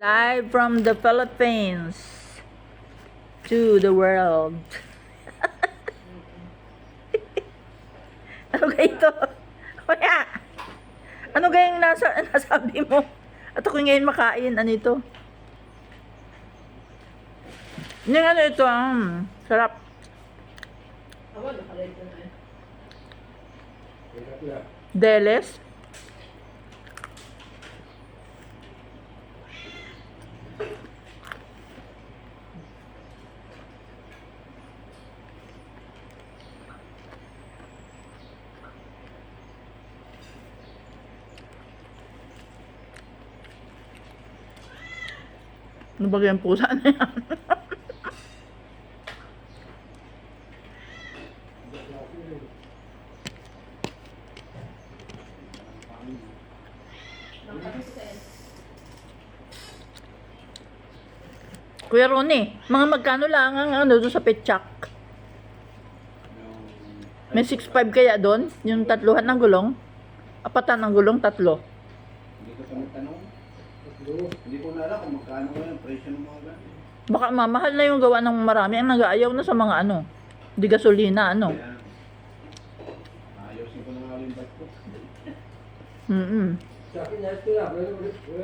Live from the Philippines to the world. Ano kayo ito? Kuya! Ano kayong nasabi mo? At ako ngayon makain. Ano ito? Yung ano ito, sarap. Deles. Ano ba yung pusa na yan? Kuya Ronnie, mga magkano lang ang ano doon sa petchak? May 6.5 kaya doon? Yung tatluhan ng gulong? Apatan ng gulong, tatlo. Hindi ko tanong. Hindi ko na alam kung magkano yung presyo ng mga ganun. Baka mamahal na yung gawa ng marami. Ang nag-aayaw na sa mga ano. Di gasolina, ano. Kaya, ayusin ko na nga yung bike ko. Sa akin, ayos ko na.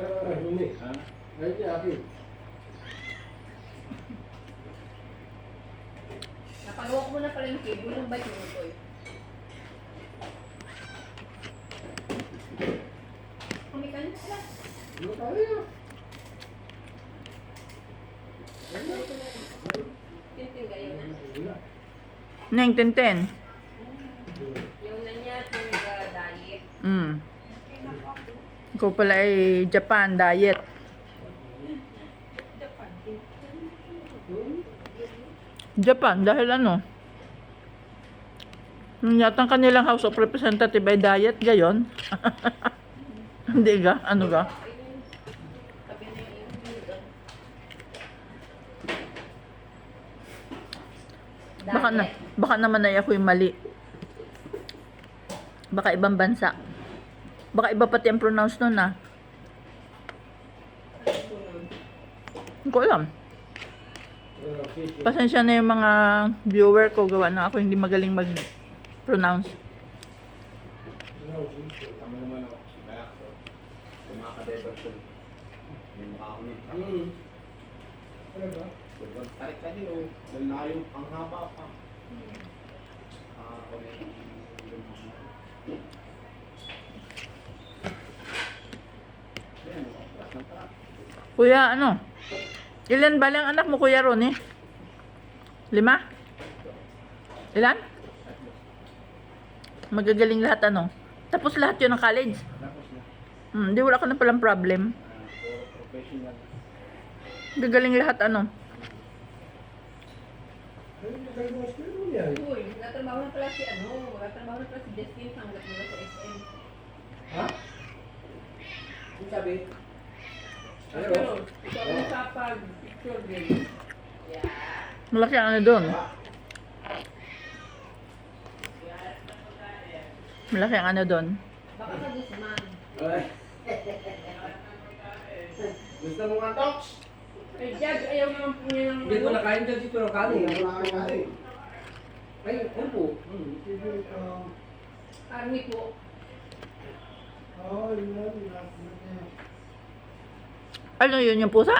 Wala humi. Ha? Ayos niya akin. Napagawa ko muna pala yung cable ng bike mo, boy. Kumikan na sila. Ano tayo? Tintin kayo na. Wala. Neng, tenten. Yung nanyat, yung diet. Ikaw pala ay Japan diet. Japan, dahil ano? Yung yatang kanilang House of Representative ay diet, gayon. Hindi ga? Ano ga? Sabi na yung doon. Baka naman ay ako yung mali. Baka ibang bansa. Baka iba pati ang pronounce nun ah. Hindi ko alam. Pasensya na yung mga viewer ko, gawa na ako hindi magaling mag-pronounce. Tama naman ako. Si Bayak ko. Yung mga ka-diversion. Yung mukha ko nito. Ano ba? Tarik ka din o. Dahil na yung ang haba pa. Ako na yung Ayan, atras ng truck. Kuya, ano? Ilan ba lang anak mo, Kuya Ronnie? 5? Ilan? Magagaling lahat ano? Tapos lahat yun ng college? Tapos na. Hindi, wala ka na palang problem. Puro professional. Gagaling lahat ano? Ano yung nagagawas ko yun yan? Uy, nagtatrabaho na pala si nagtatrabaho na pala si Justin hanggat mula sa SM. Ha? Ano sabi? Pero, ikaw ang picture din. Yeah. Malaki ang ano doon. Malaki ang ano doon. Baka sa Guzman. Ay. Gusto mo nga tox? Eh, Jag, ayaw naman po niya ng Hindi ko nakain dyan dito ng kanin. Hindi ko nakakain. Ay, umpo. army po. Ano yun yung pusa?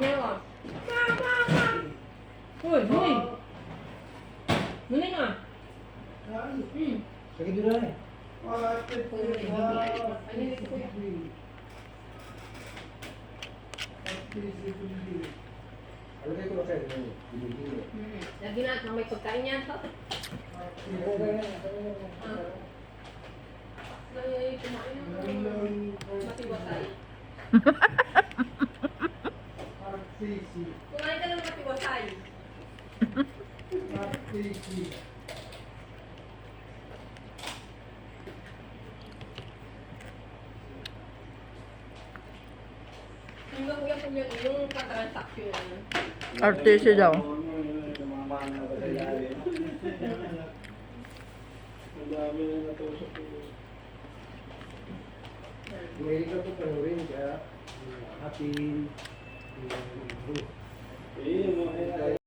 Meron. Uy, uy. Muna nga. Sige doon na eh. Ano kayo ko kayo? Lagi na, may pagkain yan. Ay, kumain ng matiwasay. Kumain ka ng matiwasay. Yung kuya po yung patransaction. Artiste daw. Ang dami na natusok ko. Mahilig ka po panurin kaya atin